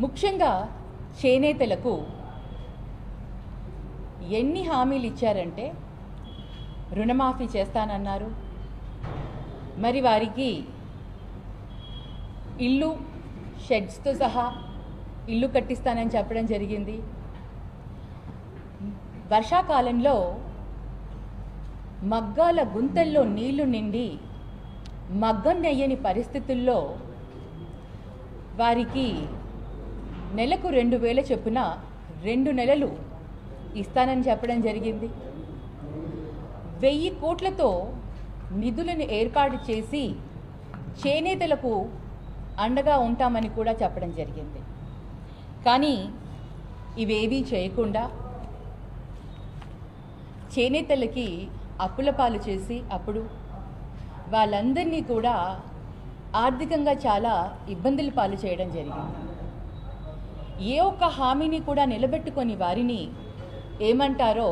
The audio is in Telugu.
ముఖ్యంగా చేనేతలకు ఎన్ని హామీలు ఇచ్చారంటే రుణమాఫీ చేస్తానన్నారు, మరి వారికి ఇల్లు షెడ్స్తో సహా ఇల్లు కట్టిస్తానని చెప్పడం జరిగింది. వర్షాకాలంలో మగ్గాల గుంతల్లో నీళ్లు నిండి మగ్గం నెయ్యని పరిస్థితుల్లో వారికి నెలకు 2000 చొప్పున 2 నెలలు ఇస్తానని చెప్పడం జరిగింది. 1000 కోట్లతో నిధులను ఏర్పాటు చేసి చేనేతలకు అండగా ఉంటామని కూడా చెప్పడం జరిగింది. కానీ ఇవేవీ చేయకుండా చేనేతలకి అప్పుల పాలు చేసి అప్పుడు వాళ్ళందరినీ కూడా ఆర్థికంగా చాలా ఇబ్బందుల పాలు చేయడం జరిగింది. ఏ ఒక్క హామీని కూడా నిలబెట్టుకొని వారిని ఏమంటారో